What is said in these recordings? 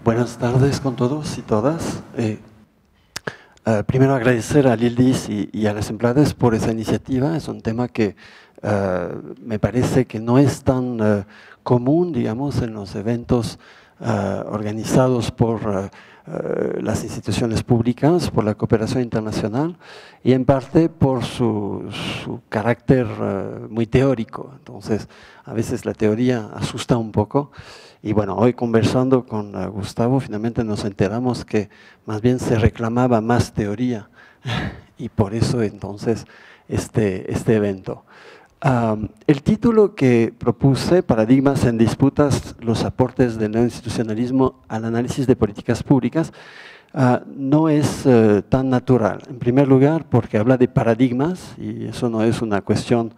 Buenas tardes con todos y todas. Primero agradecer a Lildis y a las empleadas por esa iniciativa. Es un tema que me parece que no es tan común, digamos, en los eventos organizados por las instituciones públicas, por la cooperación internacional y en parte por su carácter muy teórico. Entonces, a veces la teoría asusta un poco. Y bueno, hoy conversando con Gustavo, finalmente nos enteramos que más bien se reclamaba más teoría y por eso entonces este evento. El título que propuse, Paradigmas en disputas, los aportes del neoinstitucionalismo al análisis de políticas públicas, no es tan natural. En primer lugar, porque habla de paradigmas y eso no es una cuestión,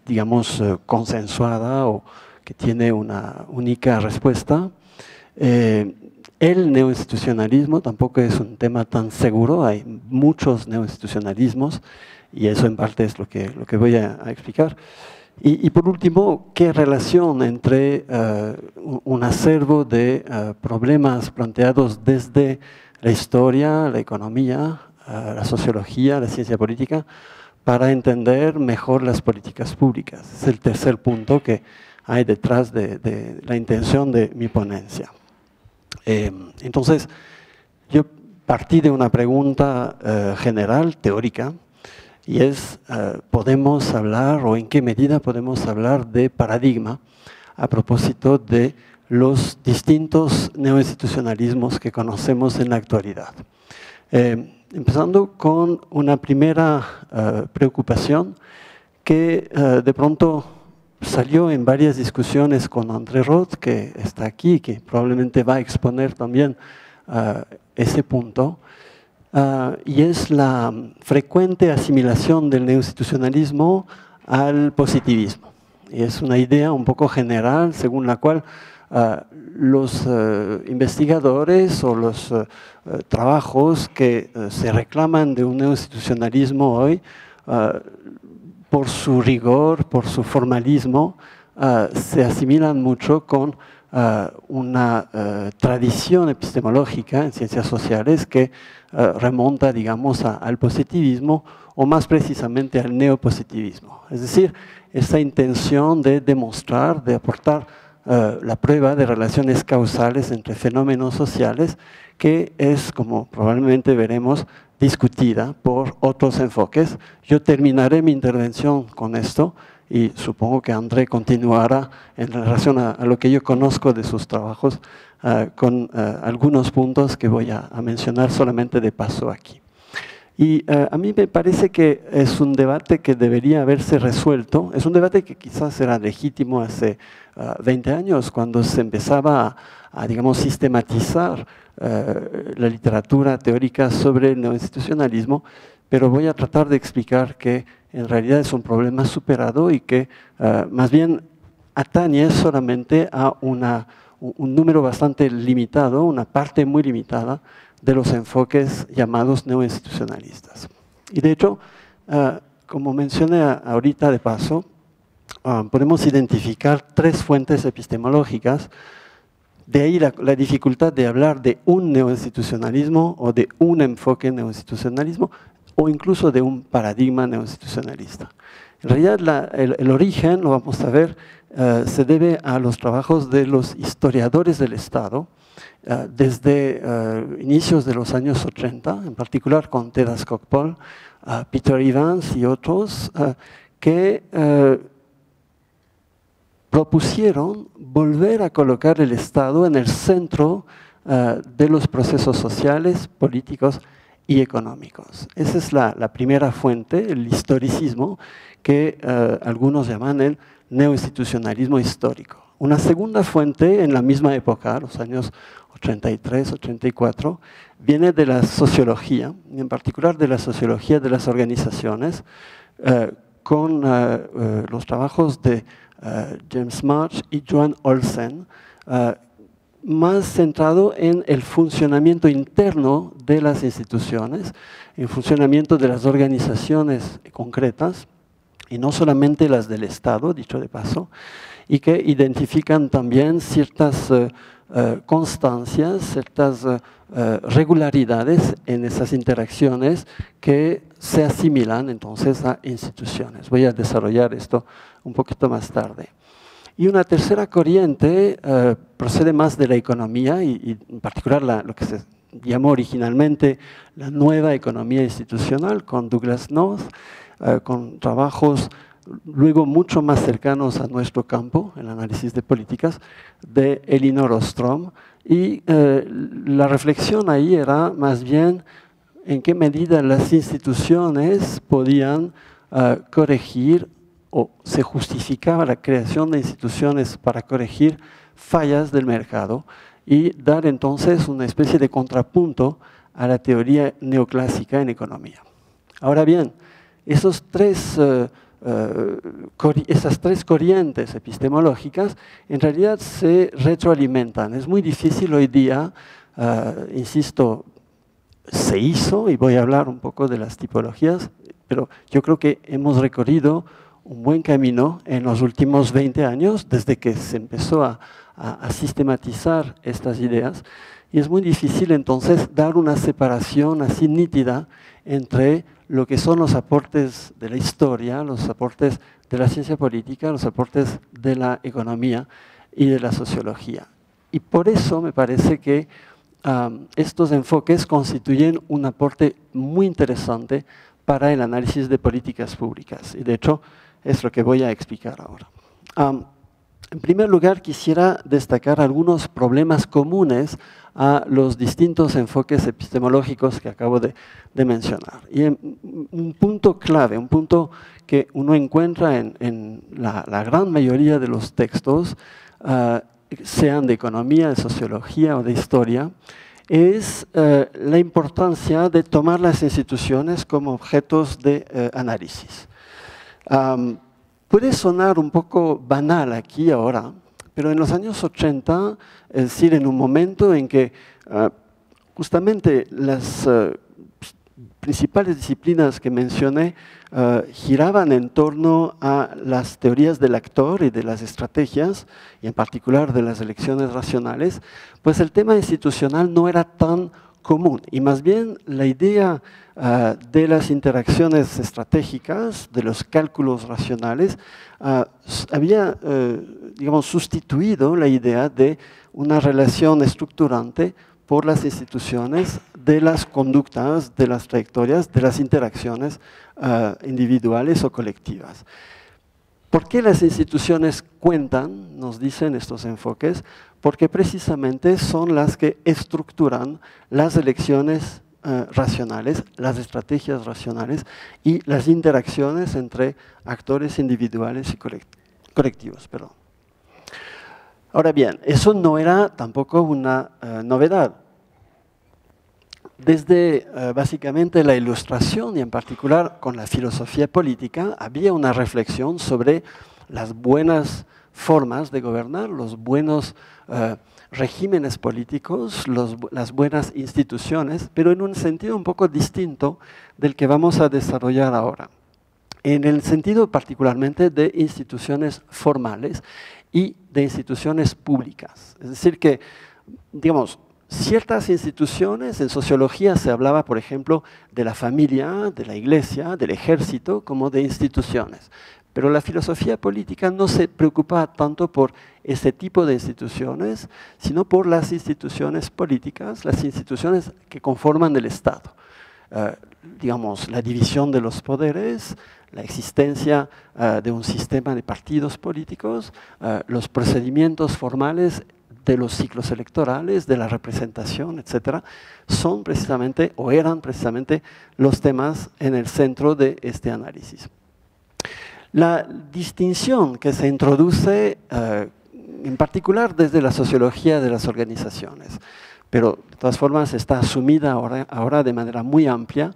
digamos, consensuada o que tiene una única respuesta. El neoinstitucionalismo tampoco es un tema tan seguro, hay muchos neoinstitucionalismos y eso en parte es lo que voy a explicar. Y por último, ¿qué relación entre un acervo de problemas planteados desde la historia, la economía, la sociología, la ciencia política, para entender mejor las políticas públicas? Es el tercer punto que hay detrás de la intención de mi ponencia. Entonces, yo partí de una pregunta general, teórica, y es, ¿podemos hablar o en qué medida podemos hablar de paradigma a propósito de los distintos neoinstitucionalismos que conocemos en la actualidad? Empezando con una primera preocupación que de pronto salió en varias discusiones con André Roth, que está aquí, que probablemente va a exponer también ese punto, y es la frecuente asimilación del neoinstitucionalismo al positivismo. Y es una idea un poco general según la cual los investigadores o los trabajos que se reclaman de un neoinstitucionalismo hoy, por su rigor, por su formalismo, se asimilan mucho con una tradición epistemológica en ciencias sociales que remonta, digamos, al positivismo o más precisamente al neopositivismo. Es decir, esa intención de demostrar, de aportar la prueba de relaciones causales entre fenómenos sociales que es, como probablemente veremos, discutida por otros enfoques. Yo terminaré mi intervención con esto y supongo que André continuará en relación a lo que yo conozco de sus trabajos con algunos puntos que voy a mencionar solamente de paso aquí. Y a mí me parece que es un debate que debería haberse resuelto, es un debate que quizás era legítimo hace 20 años, cuando se empezaba a digamos, sistematizar la literatura teórica sobre el neoinstitucionalismo, pero voy a tratar de explicar que en realidad es un problema superado y que más bien atañe solamente a un número bastante limitado, una parte muy limitada de los enfoques llamados neoinstitucionalistas. Y de hecho, como mencioné ahorita de paso, podemos identificar tres fuentes epistemológicas. De ahí la dificultad de hablar de un neoinstitucionalismo o de un enfoque neoinstitucionalismo o incluso de un paradigma neoinstitucionalista. En realidad el origen, lo vamos a ver, se debe a los trabajos de los historiadores del Estado desde inicios de los años 80, en particular con Ted Skocpol, Peter Evans y otros, que propusieron volver a colocar el Estado en el centro de los procesos sociales, políticos y económicos. Esa es la primera fuente, el historicismo, que algunos llaman el neoinstitucionalismo histórico. Una segunda fuente en la misma época, los años 83, 84, viene de la sociología, y en particular de la sociología de las organizaciones, con los trabajos de James March y Joan Olsen, más centrado en el funcionamiento interno de las instituciones, el funcionamiento de las organizaciones concretas, y no solamente las del Estado, dicho de paso, y que identifican también ciertas constancias, ciertas regularidades en esas interacciones que se asimilan entonces a instituciones. Voy a desarrollar esto un poquito más tarde. Y una tercera corriente procede más de la economía y en particular lo que se llamó originalmente la nueva economía institucional con Douglass North, con trabajos luego mucho más cercanos a nuestro campo, el análisis de políticas, de Elinor Ostrom. Y la reflexión ahí era más bien en qué medida las instituciones podían corregir o se justificaba la creación de instituciones para corregir fallas del mercado y dar entonces una especie de contrapunto a la teoría neoclásica en economía. Ahora bien, esas tres corrientes epistemológicas en realidad se retroalimentan. Es muy difícil hoy día, insisto, se hizo, y voy a hablar un poco de las tipologías, pero yo creo que hemos recorrido un buen camino en los últimos 20 años, desde que se empezó a sistematizar estas ideas, y es muy difícil entonces dar una separación así nítida entre lo que son los aportes de la historia, los aportes de la ciencia política, los aportes de la economía y de la sociología. Y por eso me parece que estos enfoques constituyen un aporte muy interesante para el análisis de políticas públicas. Y de hecho, es lo que voy a explicar ahora. En primer lugar, quisiera destacar algunos problemas comunes a los distintos enfoques epistemológicos que acabo de mencionar. Y un punto clave, un punto que uno encuentra en la gran mayoría de los textos, sean de economía, de sociología o de historia, es la importancia de tomar las instituciones como objetos de análisis. Puede sonar un poco banal aquí ahora, pero en los años 80, es decir, en un momento en que justamente las principales disciplinas que mencioné giraban en torno a las teorías del actor y de las estrategias, y en particular de las elecciones racionales, pues el tema institucional no era tan común, y más bien la idea de las interacciones estratégicas, de los cálculos racionales, había, digamos, sustituido la idea de una relación estructurante por las instituciones, de las conductas, de las trayectorias, de las interacciones individuales o colectivas. ¿Por qué las instituciones cuentan? Nos dicen estos enfoques, porque precisamente son las que estructuran las elecciones racionales, las estrategias racionales y las interacciones entre actores individuales y colectivos. Perdón. Ahora bien, eso no era tampoco una novedad. Desde básicamente la Ilustración y en particular con la filosofía política había una reflexión sobre las buenas formas de gobernar, los buenos regímenes políticos, las buenas instituciones, pero en un sentido un poco distinto del que vamos a desarrollar ahora. En el sentido particularmente de instituciones formales y de instituciones públicas. Es decir que, digamos, ciertas instituciones, en sociología se hablaba, por ejemplo, de la familia, de la iglesia, del ejército, como de instituciones. Pero la filosofía política no se preocupaba tanto por ese tipo de instituciones, sino por las instituciones políticas, las instituciones que conforman el Estado. Digamos, la división de los poderes, la existencia de un sistema de partidos políticos, los procedimientos formales de los ciclos electorales, de la representación, etcétera, son precisamente, o eran precisamente, los temas en el centro de este análisis. La distinción que se introduce, en particular desde la sociología de las organizaciones, pero de todas formas está asumida ahora de manera muy amplia,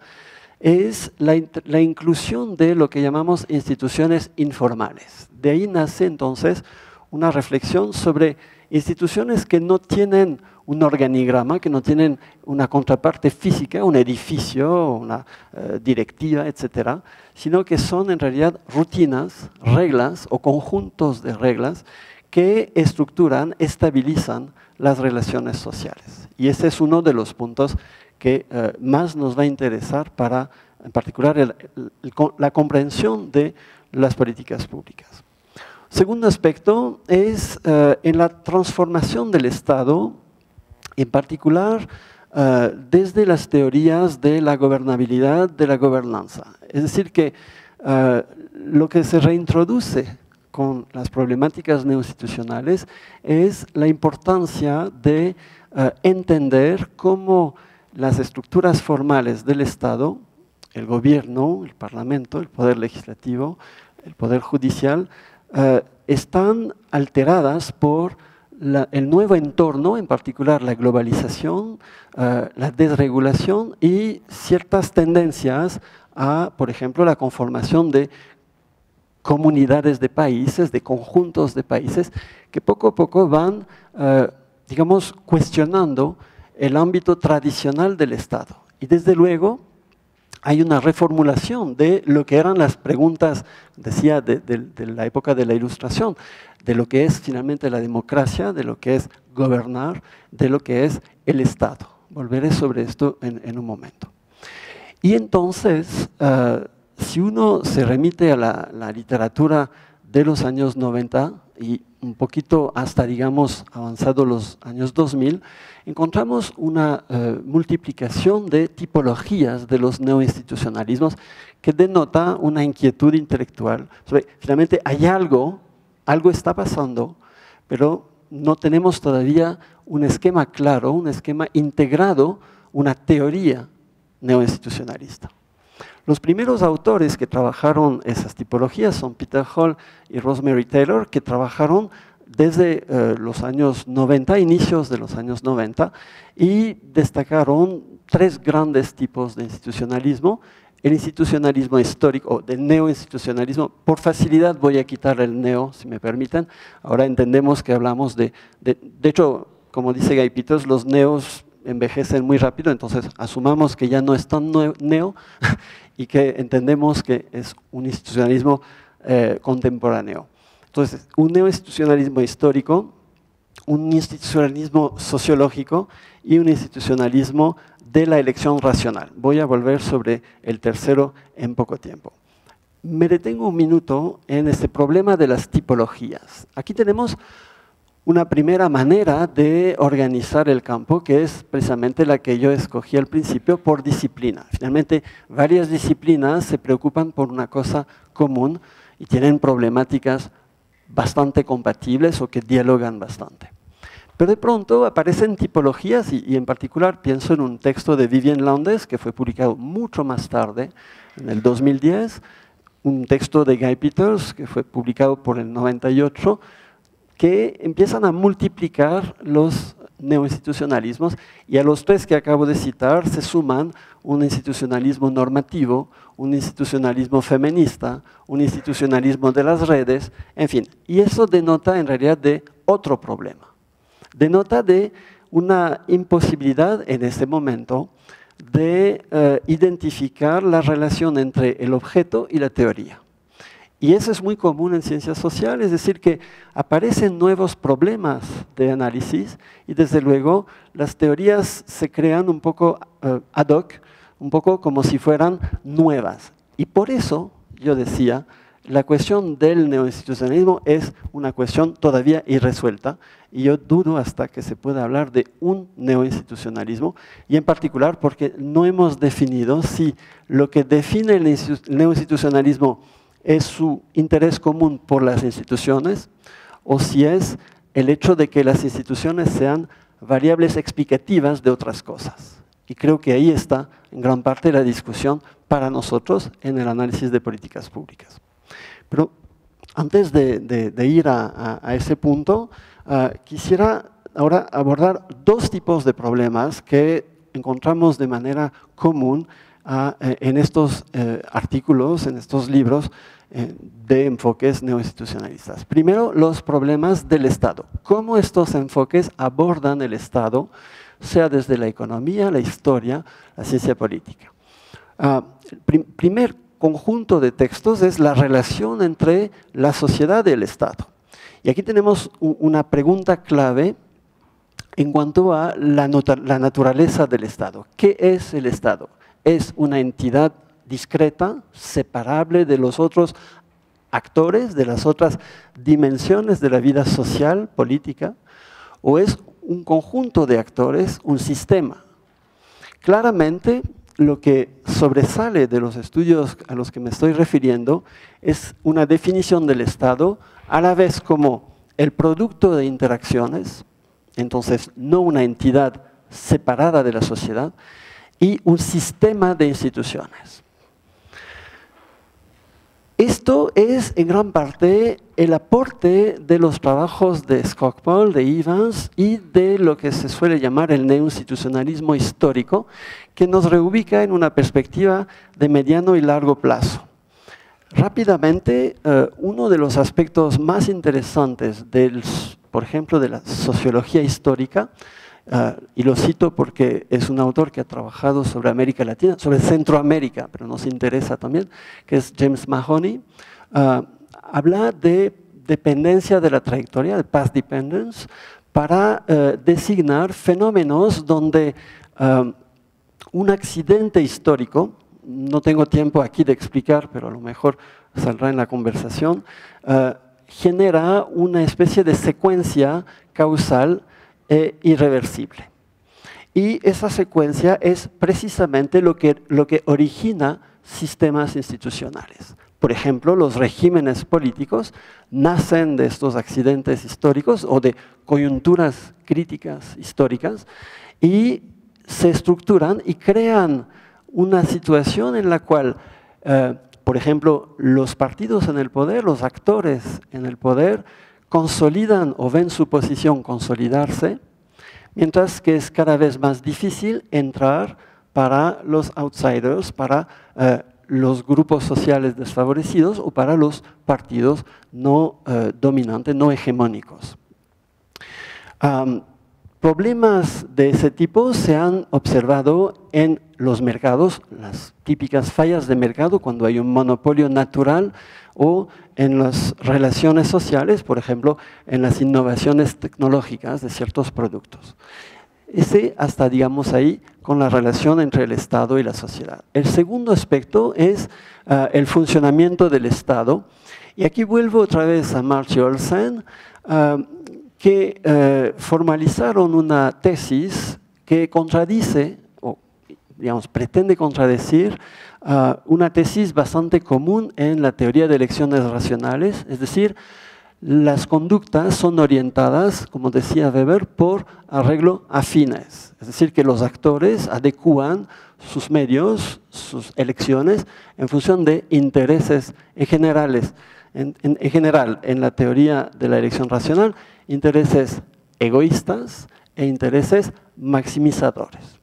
es la inclusión de lo que llamamos instituciones informales. De ahí nace entonces una reflexión sobre instituciones que no tienen un organigrama, que no tienen una contraparte física, un edificio, una directiva, etcétera, sino que son en realidad rutinas, reglas o conjuntos de reglas que estructuran, estabilizan las relaciones sociales. Y ese es uno de los puntos que más nos va a interesar para, en particular, la comprensión de las políticas públicas. Segundo aspecto es en la transformación del Estado, en particular desde las teorías de la gobernabilidad, de la gobernanza. Es decir, que lo que se reintroduce con las problemáticas neoinstitucionales es la importancia de entender cómo las estructuras formales del Estado, el gobierno, el parlamento, el poder legislativo, el poder judicial, están alteradas por el nuevo entorno, en particular la globalización, la desregulación y ciertas tendencias a, por ejemplo, la conformación de comunidades de países, de conjuntos de países, que poco a poco van, digamos, cuestionando el ámbito tradicional del Estado. Y desde luego hay una reformulación de lo que eran las preguntas, decía, de la época de la Ilustración, de lo que es finalmente la democracia, de lo que es gobernar, de lo que es el Estado. Volveré sobre esto en un momento. Y entonces, si uno se remite a la literatura de los años 90 y un poquito hasta, digamos, avanzado los años 2000, encontramos una multiplicación de tipologías de los neoinstitucionalismos que denota una inquietud intelectual. Finalmente hay algo está pasando, pero no tenemos todavía un esquema claro, un esquema integrado, una teoría neoinstitucionalista. Los primeros autores que trabajaron esas tipologías son Peter Hall y Rosemary Taylor, que trabajaron desde los años 90, inicios de los años 90, y destacaron tres grandes tipos de institucionalismo. El institucionalismo histórico, o del neoinstitucionalismo, por facilidad voy a quitar el neo, si me permiten. Ahora entendemos que hablamos de hecho, como dice Guy Peters, los neos envejecen muy rápido, entonces asumamos que ya no es tan neo y que entendemos que es un institucionalismo contemporáneo. Entonces, un neoinstitucionalismo histórico, un institucionalismo sociológico y un institucionalismo de la elección racional. Voy a volver sobre el tercero en poco tiempo. Me detengo un minuto en este problema de las tipologías. Aquí tenemos una primera manera de organizar el campo, que es precisamente la que yo escogí al principio, por disciplina. Finalmente, varias disciplinas se preocupan por una cosa común y tienen problemáticas bastante compatibles o que dialogan bastante. Pero de pronto aparecen tipologías y en particular pienso en un texto de Vivienne Landes que fue publicado mucho más tarde, en el 2010, un texto de Guy Peters que fue publicado por el 98, que empiezan a multiplicar los neoinstitucionalismos y a los tres que acabo de citar se suman un institucionalismo normativo, un institucionalismo feminista, un institucionalismo de las redes, en fin. Y eso denota en realidad de otro problema. Denota de una imposibilidad en este momento de identificar la relación entre el objeto y la teoría. Y eso es muy común en ciencias sociales, es decir, que aparecen nuevos problemas de análisis y desde luego las teorías se crean un poco ad hoc, un poco como si fueran nuevas. Y por eso, yo decía, la cuestión del neoinstitucionalismo es una cuestión todavía irresuelta y yo dudo hasta que se pueda hablar de un neoinstitucionalismo y en particular porque no hemos definido si lo que define el neoinstitucionalismo es su interés común por las instituciones o si es el hecho de que las instituciones sean variables explicativas de otras cosas. Y creo que ahí está en gran parte la discusión para nosotros en el análisis de políticas públicas. Pero antes de ir a ese punto, quisiera ahora abordar dos tipos de problemas que encontramos de manera común en estos artículos, en estos libros de enfoques neoinstitucionalistas. Primero, los problemas del Estado. ¿Cómo estos enfoques abordan el Estado, sea desde la economía, la historia, la ciencia política? El primer conjunto de textos es la relación entre la sociedad y el Estado. Y aquí tenemos una pregunta clave en cuanto a la naturaleza del Estado. ¿Qué es el Estado? ¿Es una entidad discreta, separable de los otros actores, de las otras dimensiones de la vida social, política? ¿O es un conjunto de actores, un sistema? Claramente, lo que sobresale de los estudios a los que me estoy refiriendo es una definición del Estado a la vez como el producto de interacciones, entonces no una entidad separada de la sociedad, y un sistema de instituciones. Esto es en gran parte el aporte de los trabajos de Skocpol, de Evans y de lo que se suele llamar el neoinstitucionalismo histórico, que nos reubica en una perspectiva de mediano y largo plazo. Rápidamente, uno de los aspectos más interesantes, por ejemplo, de la sociología histórica, y lo cito porque es un autor que ha trabajado sobre América Latina, sobre Centroamérica, pero nos interesa también, que es James Mahoney, habla de dependencia de la trayectoria, de path dependence, para designar fenómenos donde un accidente histórico, no tengo tiempo aquí de explicar, pero a lo mejor saldrá en la conversación, genera una especie de secuencia causal irreversible. Y esa secuencia es precisamente lo que origina sistemas institucionales. Por ejemplo, los regímenes políticos nacen de estos accidentes históricos o de coyunturas críticas históricas y se estructuran y crean una situación en la cual, por ejemplo, los partidos en el poder, los actores en el poder, consolidan o ven su posición consolidarse, mientras que es cada vez más difícil entrar para los outsiders, para los grupos sociales desfavorecidos o para los partidos no dominantes, no hegemónicos. Problemas de ese tipo se han observado en los mercados, las típicas fallas de mercado cuando hay un monopolio natural o en las relaciones sociales, por ejemplo, en las innovaciones tecnológicas de ciertos productos. Ese hasta, digamos, ahí con la relación entre el Estado y la sociedad. El segundo aspecto es el funcionamiento del Estado. Y aquí vuelvo otra vez a Marx y Olsen, que formalizaron una tesis que contradice, o digamos, pretende contradecir una tesis bastante común en la teoría de elecciones racionales, es decir, las conductas son orientadas, como decía Weber, por arreglo a fines, es decir, que los actores adecúan sus medios, sus elecciones, en función de intereses generales. En general, en la teoría de la elección racional, intereses egoístas e intereses maximizadores.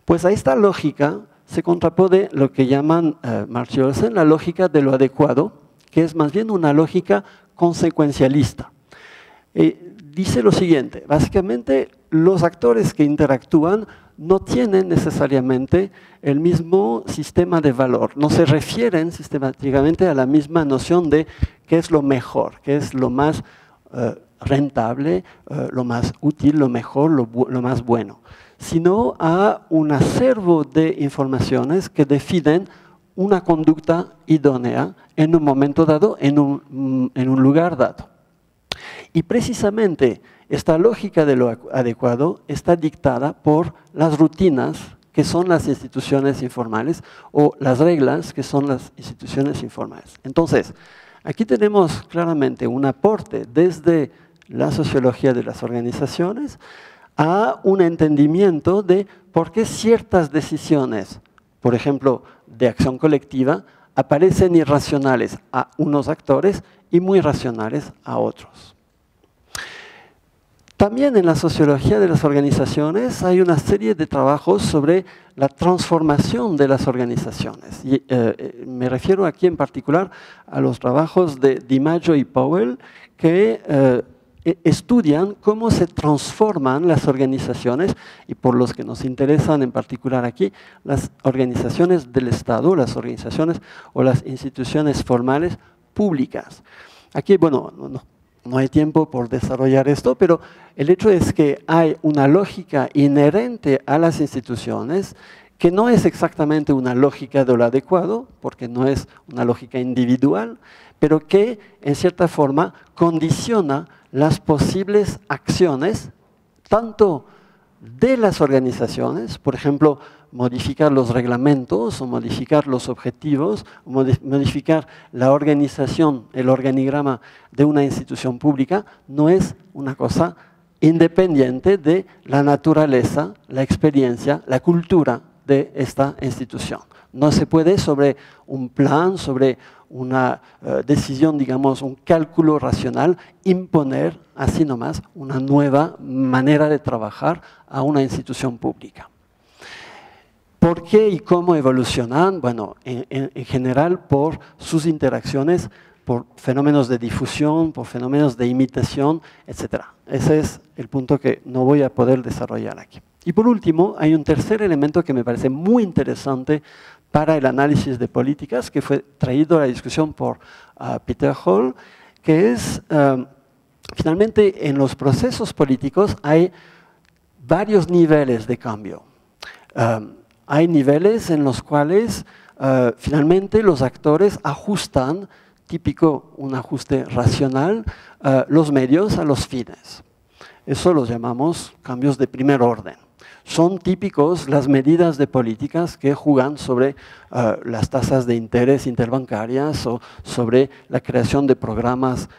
Pues a esta lógica se contrapone lo que llaman Marx y Olsen la lógica de lo adecuado, que es más bien una lógica consecuencialista. Dice lo siguiente, básicamente los actores que interactúan no tienen necesariamente el mismo sistema de valor, no se refieren sistemáticamente a la misma noción de qué es lo mejor, qué es lo más rentable, lo más útil, lo mejor, lo más bueno, sino a un acervo de informaciones que definen una conducta idónea en un momento dado, en un lugar dado. Y precisamente esta lógica de lo adecuado está dictada por las rutinas que son las instituciones informales o las reglas que son las instituciones informales. Entonces, aquí tenemos claramente un aporte desde la sociología de las organizaciones a un entendimiento de por qué ciertas decisiones, por ejemplo, de acción colectiva, aparecen irracionales a unos actores y muy racionales a otros. También en la sociología de las organizaciones hay una serie de trabajos sobre la transformación de las organizaciones. Y, me refiero aquí en particular a los trabajos de DiMaggio y Powell que estudian cómo se transforman las organizaciones y por los que nos interesan en particular aquí, las organizaciones del Estado, las organizaciones o las instituciones formales públicas. Aquí, bueno, no hay tiempo por desarrollar esto, pero el hecho es que hay una lógica inherente a las instituciones que no es exactamente una lógica de lo adecuado, porque no es una lógica individual, pero que en cierta forma condiciona las posibles acciones, tanto de las organizaciones, por ejemplo, modificar los reglamentos o modificar los objetivos, o modificar la organización, el organigrama de una institución pública, no es una cosa independiente de la naturaleza, la experiencia, la cultura de esta institución. No se puede sobre un plan, sobre una decisión, digamos, un cálculo racional, imponer así nomás una nueva manera de trabajar a una institución pública. ¿Por qué y cómo evolucionan? Bueno, en general por sus interacciones, por fenómenos de difusión, por fenómenos de imitación, etc. Ese es el punto que no voy a poder desarrollar aquí. Y por último, hay un tercer elemento que me parece muy interesante para el análisis de políticas, que fue traído a la discusión por Peter Hall, que es, finalmente, en los procesos políticos hay varios niveles de cambio. Hay niveles en los cuales, finalmente, los actores ajustan, típico un ajuste racional, los medios a los fines. Eso los llamamos cambios de primer orden. Son típicos las medidas de políticas que juegan sobre las tasas de interés interbancarias o sobre la creación de programas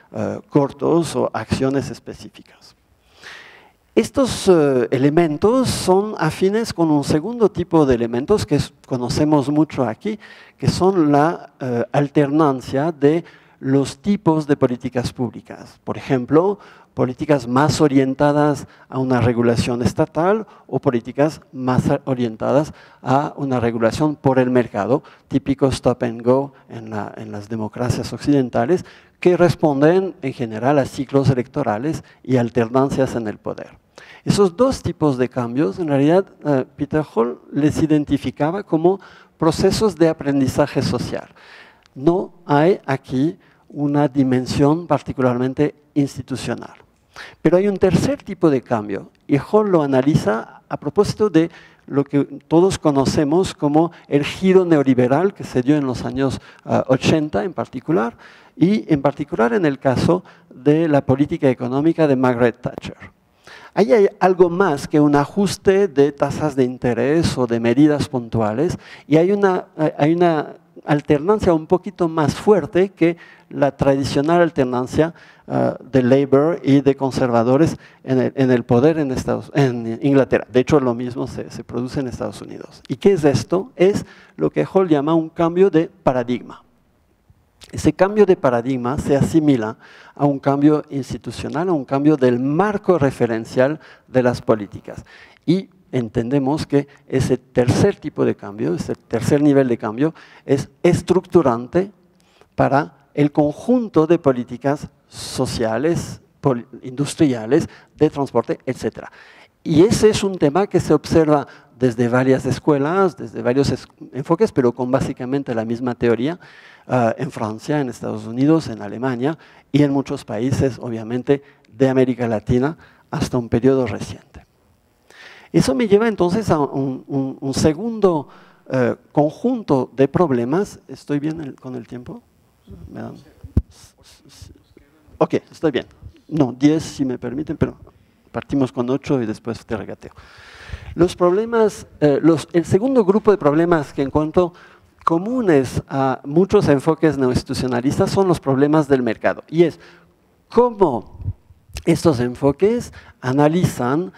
cortos o acciones específicas. Estos elementos son afines con un segundo tipo de elementos que conocemos mucho aquí, que son la alternancia de los tipos de políticas públicas. Por ejemplo, políticas más orientadas a una regulación estatal o políticas más orientadas a una regulación por el mercado, típico stop and go en las democracias occidentales, que responden en general a ciclos electorales y alternancias en el poder. Esos dos tipos de cambios, en realidad, Peter Hall les identificaba como procesos de aprendizaje social. No hay aquí una dimensión particularmente institucional. Pero hay un tercer tipo de cambio, y Hall lo analiza a propósito de lo que todos conocemos como el giro neoliberal que se dio en los años 80 en particular, y en particular en el caso de la política económica de Margaret Thatcher. Ahí hay algo más que un ajuste de tasas de interés o de medidas puntuales, y hay una alternancia un poquito más fuerte que la tradicional alternancia de Labour y de conservadores en el poder en Inglaterra. De hecho, lo mismo se produce en Estados Unidos. ¿Y qué es esto? Es lo que Hall llama un cambio de paradigma. Ese cambio de paradigma se asimila a un cambio institucional, a un cambio del marco referencial de las políticas. Y entendemos que ese tercer tipo de cambio, ese tercer nivel de cambio, es estructurante para el conjunto de políticas sociales, industriales, de transporte, etc. Y ese es un tema que se observa desde varias escuelas, desde varios enfoques, pero con básicamente la misma teoría, en Francia, en Estados Unidos, en Alemania y en muchos países, obviamente, de América Latina hasta un periodo reciente. Eso me lleva entonces a un segundo conjunto de problemas. ¿Estoy bien con el tiempo? ¿Me dan? Ok, estoy bien. No, 10 si me permiten, pero partimos con 8 y después te regateo. Los problemas, el segundo grupo de problemas que encuentro comunes a muchos enfoques neoinstitucionalistas son los problemas del mercado. Y es cómo estos enfoques analizan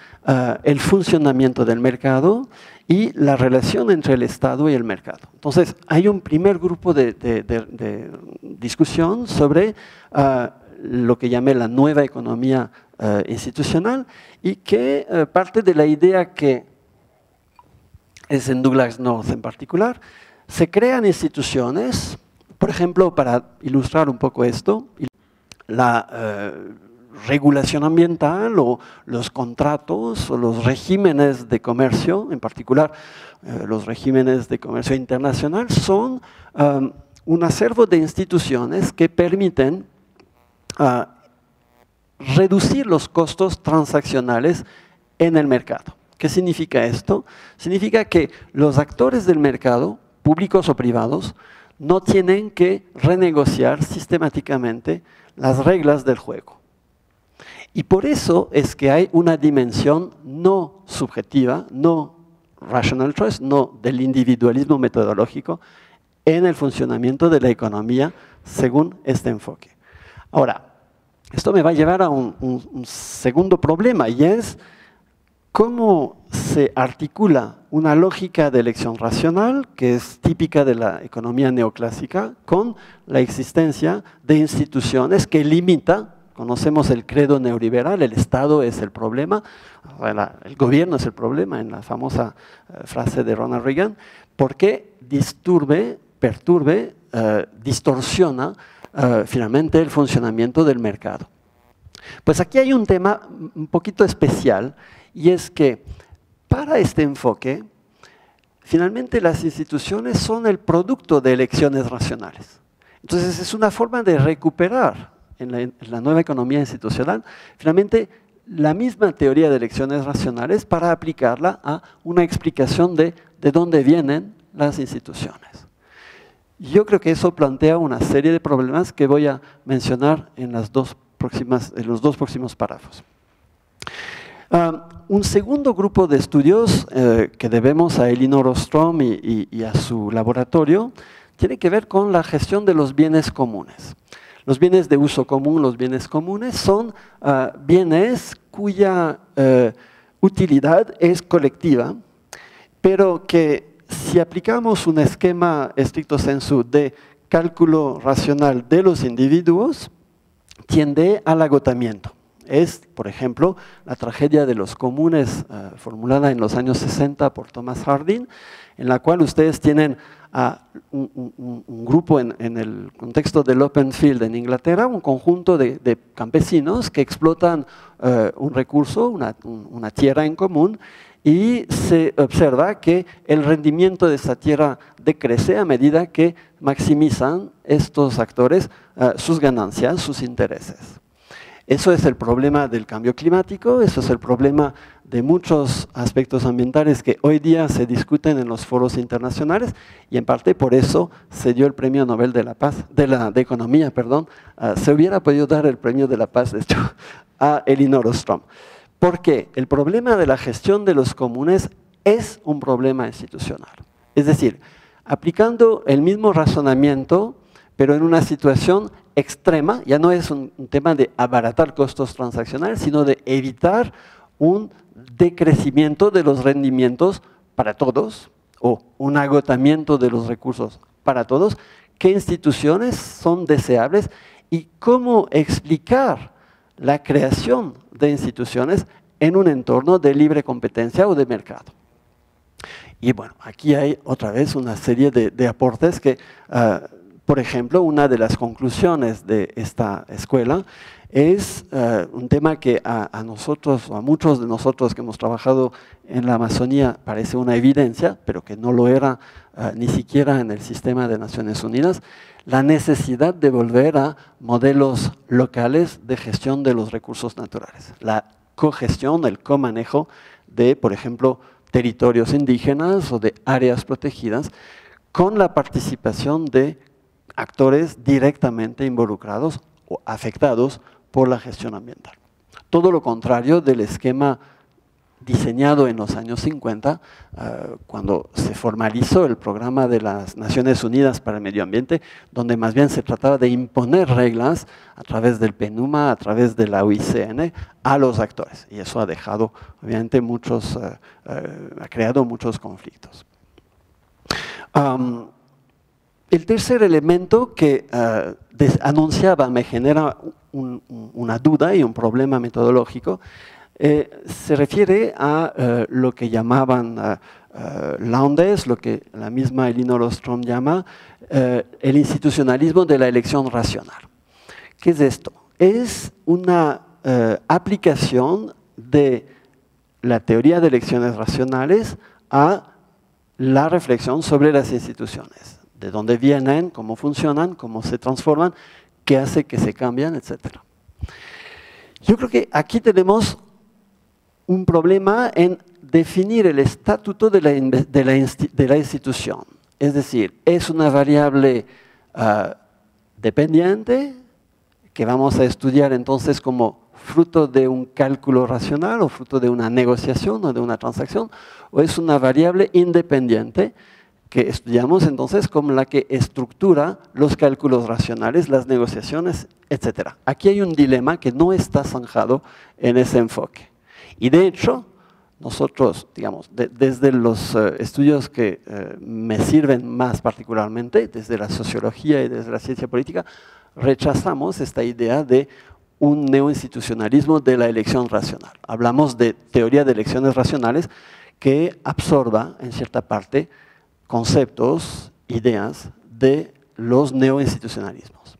el funcionamiento del mercado y la relación entre el Estado y el mercado. Entonces, hay un primer grupo de discusión sobre lo que llamé la nueva economía institucional y que parte de la idea que es en Douglass North en particular. Se crean instituciones, por ejemplo, para ilustrar un poco esto, la regulación ambiental o los contratos o los regímenes de comercio, en particular los regímenes de comercio internacional, son un acervo de instituciones que permiten reducir los costos transaccionales en el mercado. ¿Qué significa esto? Significa que los actores del mercado, públicos o privados, no tienen que renegociar sistemáticamente las reglas del juego. Y por eso es que hay una dimensión no subjetiva, no rational choice, no del individualismo metodológico en el funcionamiento de la economía según este enfoque. Ahora, esto me va a llevar a un segundo problema, y es cómo se articula una lógica de elección racional, que es típica de la economía neoclásica, con la existencia de instituciones que limita. Conocemos el credo neoliberal, el Estado es el problema, el gobierno es el problema, en la famosa frase de Ronald Reagan, porque perturbe, distorsiona finalmente el funcionamiento del mercado. Pues aquí hay un tema un poquito especial, y es que para este enfoque, finalmente las instituciones son el producto de elecciones racionales. Entonces es una forma de recuperar en la nueva economía institucional, finalmente la misma teoría de elecciones racionales para aplicarla a una explicación de dónde vienen las instituciones. Yo creo que eso plantea una serie de problemas que voy a mencionar en los dos próximos párrafos. Un segundo grupo de estudios que debemos a Elinor Ostrom y a su laboratorio tiene que ver con la gestión de los bienes comunes. Los bienes de uso común, los bienes comunes, son bienes cuya utilidad es colectiva, pero que si aplicamos un esquema estricto sensu de cálculo racional de los individuos, tiende al agotamiento. Es, por ejemplo, la tragedia de los comunes formulada en los años 60 por Thomas Harding, en la cual ustedes tienen un grupo en el contexto del Open Field en Inglaterra, un conjunto de campesinos que explotan un recurso, una tierra en común, y se observa que el rendimiento de esa tierra decrece a medida que maximizan estos actores sus ganancias, sus intereses. Eso es el problema del cambio climático, eso es el problema de muchos aspectos ambientales que hoy día se discuten en los foros internacionales, y en parte por eso se dio el Premio Nobel de la Paz, de Economía, perdón. Se hubiera podido dar el Premio de la Paz, de hecho, a Elinor Ostrom. Porque el problema de la gestión de los comunes es un problema institucional. Es decir, aplicando el mismo razonamiento, pero en una situación extrema, ya no es un tema de abaratar costos transaccionales, sino de evitar un decrecimiento de los rendimientos para todos, o un agotamiento de los recursos para todos. ¿Qué instituciones son deseables y cómo explicar la creación de instituciones en un entorno de libre competencia o de mercado? Y bueno, aquí hay otra vez una serie de aportes que, por ejemplo, una de las conclusiones de esta escuela es un tema que a nosotros, o a muchos de nosotros que hemos trabajado en la Amazonía, parece una evidencia, pero que no lo era ni siquiera en el sistema de Naciones Unidas: la necesidad de volver a modelos locales de gestión de los recursos naturales. La cogestión, el comanejo de, por ejemplo, territorios indígenas o de áreas protegidas, con la participación de actores directamente involucrados o afectados por la gestión ambiental. Todo lo contrario del esquema diseñado en los años 50, cuando se formalizó el programa de las Naciones Unidas para el Medio Ambiente, donde más bien se trataba de imponer reglas a través del PNUMA, a través de la UICN, a los actores. Y eso ha dejado, obviamente, ha creado muchos conflictos. El tercer elemento que anunciaba me genera una duda y un problema metodológico. Se refiere a lo que llamaban Lowndes, lo que la misma Elinor Ostrom llama el institucionalismo de la elección racional. ¿Qué es esto? Es una aplicación de la teoría de elecciones racionales a la reflexión sobre las instituciones. De dónde vienen, cómo funcionan, cómo se transforman, qué hace que se cambian, etc. Yo creo que aquí tenemos un problema en definir el estatuto de la institución. Es decir, es una variable dependiente que vamos a estudiar entonces como fruto de un cálculo racional o fruto de una negociación o de una transacción, o es una variable independiente que estudiamos entonces como la que estructura los cálculos racionales, las negociaciones, etc. Aquí hay un dilema que no está zanjado en ese enfoque. Y de hecho, nosotros, digamos, desde los estudios que me sirven más particularmente, desde la sociología y desde la ciencia política, rechazamos esta idea de un neoinstitucionalismo de la elección racional. Hablamos de teoría de elecciones racionales que absorba, en cierta parte, conceptos, ideas de los neoinstitucionalismos.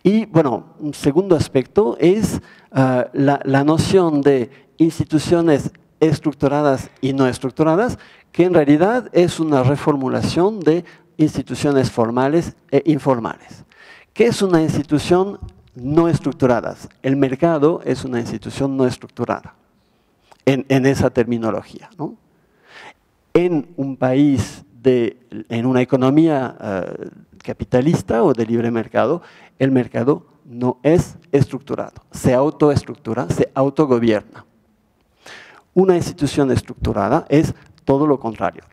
Y, bueno, un segundo aspecto es la noción de instituciones estructuradas y no estructuradas, que en realidad es una reformulación de instituciones formales e informales. ¿Qué es una institución no estructurada? El mercado es una institución no estructurada, en esa terminología, ¿no? En un país, en una economía capitalista o de libre mercado, el mercado no es estructurado, se autoestructura, se autogobierna. Una institución estructurada es todo lo contrario.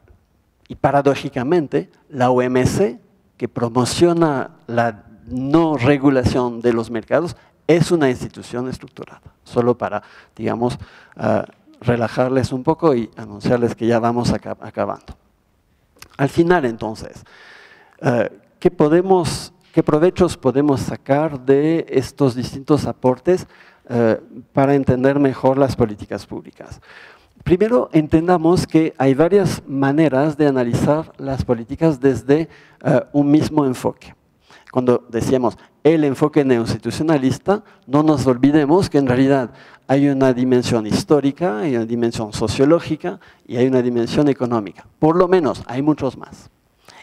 Y paradójicamente, la OMC, que promociona la no regulación de los mercados, es una institución estructurada. Solo para, digamos, relajarles un poco y anunciarles que ya vamos acabando. Al final, entonces, ¿qué provechos podemos sacar de estos distintos aportes para entender mejor las políticas públicas? Primero, entendamos que hay varias maneras de analizar las políticas desde un mismo enfoque. Cuando decíamos el enfoque neoinstitucionalista, no nos olvidemos que en realidad hay una dimensión histórica, hay una dimensión sociológica y hay una dimensión económica. Por lo menos, hay muchos más.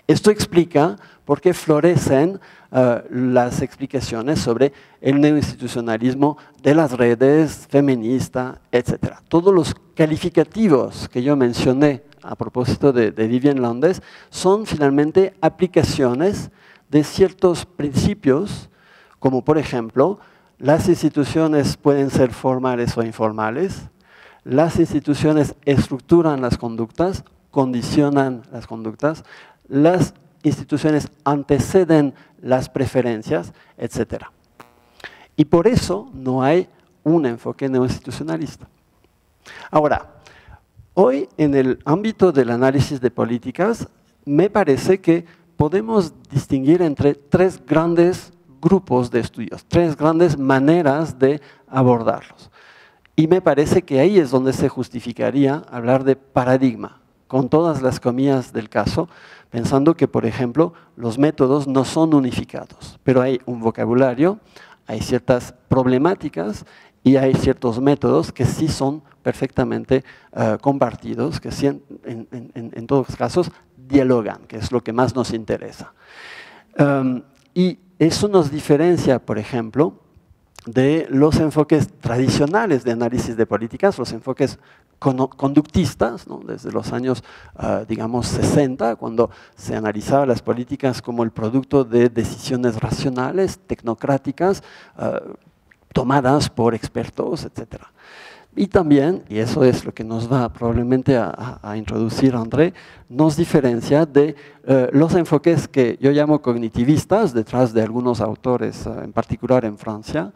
Esto explica por qué florecen las explicaciones sobre el neoinstitucionalismo de las redes, feminista, etc. Todos los calificativos que yo mencioné a propósito de Vivian Lowndes son finalmente aplicaciones de ciertos principios, como por ejemplo, las instituciones pueden ser formales o informales, las instituciones estructuran las conductas, condicionan las conductas, las instituciones anteceden las preferencias, etc. Y por eso no hay un enfoque neoinstitucionalista. Ahora, hoy en el ámbito del análisis de políticas, me parece que podemos distinguir entre tres grandes grupos de estudios, tres grandes maneras de abordarlos. Y me parece que ahí es donde se justificaría hablar de paradigma, con todas las comillas del caso, pensando que, por ejemplo, los métodos no son unificados, pero hay un vocabulario, hay ciertas problemáticas y hay ciertos métodos que sí son perfectamente compartidos, que sí en todos los casos dialogan, que es lo que más nos interesa. Y eso nos diferencia, por ejemplo, de los enfoques tradicionales de análisis de políticas, los enfoques conductistas, ¿no? Desde los años, digamos, 60, cuando se analizaban las políticas como el producto de decisiones racionales, tecnocráticas, tomadas por expertos, etc. Y también, y eso es lo que nos va probablemente a introducir André, nos diferencia de los enfoques que yo llamo cognitivistas, detrás de algunos autores, en particular en Francia,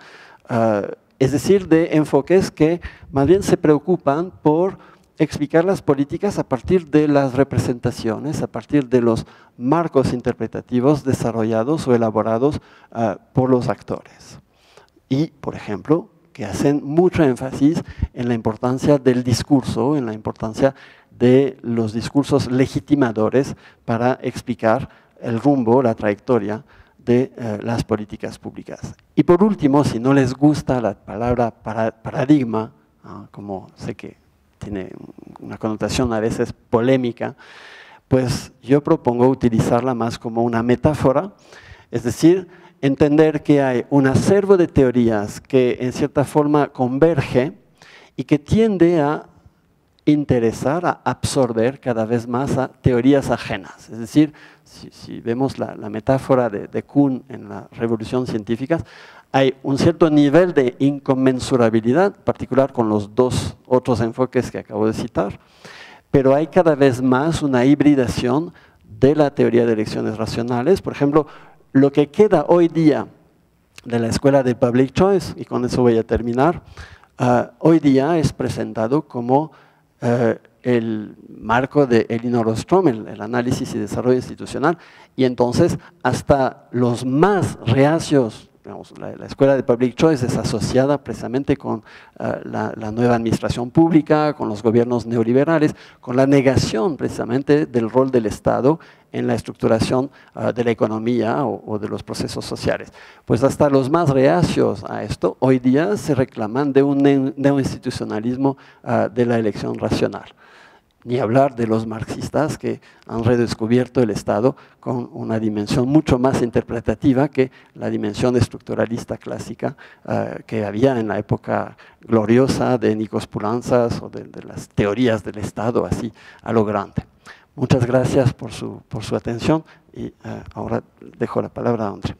es decir, de enfoques que más bien se preocupan por explicar las políticas a partir de las representaciones, a partir de los marcos interpretativos desarrollados o elaborados por los actores. Y, por ejemplo, que hacen mucho énfasis en la importancia del discurso, en la importancia de los discursos legitimadores para explicar el rumbo, la trayectoria de las políticas públicas. Y por último, si no les gusta la palabra paradigma, como sé que tiene una connotación a veces polémica, pues yo propongo utilizarla más como una metáfora, es decir, entender que hay un acervo de teorías que en cierta forma converge y que tiende a interesar, a absorber cada vez más a teorías ajenas. Es decir, si vemos la metáfora de Kuhn en la revolución científica, hay un cierto nivel de inconmensurabilidad, en particular con los dos otros enfoques que acabo de citar, pero hay cada vez más una hibridación de la teoría de elecciones racionales. Por ejemplo, lo que queda hoy día de la escuela de Public Choice, y con eso voy a terminar, hoy día es presentado como el marco de Elinor Ostrom, el análisis y desarrollo institucional, y entonces hasta los más reacios, digamos, la escuela de Public Choice es asociada precisamente con la nueva administración pública, con los gobiernos neoliberales, con la negación precisamente del rol del Estado en la estructuración de la economía o de los procesos sociales. Pues hasta los más reacios a esto, hoy día se reclaman de un neoinstitucionalismo de la elección racional. Ni hablar de los marxistas que han redescubierto el Estado con una dimensión mucho más interpretativa que la dimensión estructuralista clásica que había en la época gloriosa de Nikos Poulantzas o de las teorías del Estado así a lo grande. Muchas gracias por su atención y ahora dejo la palabra a André.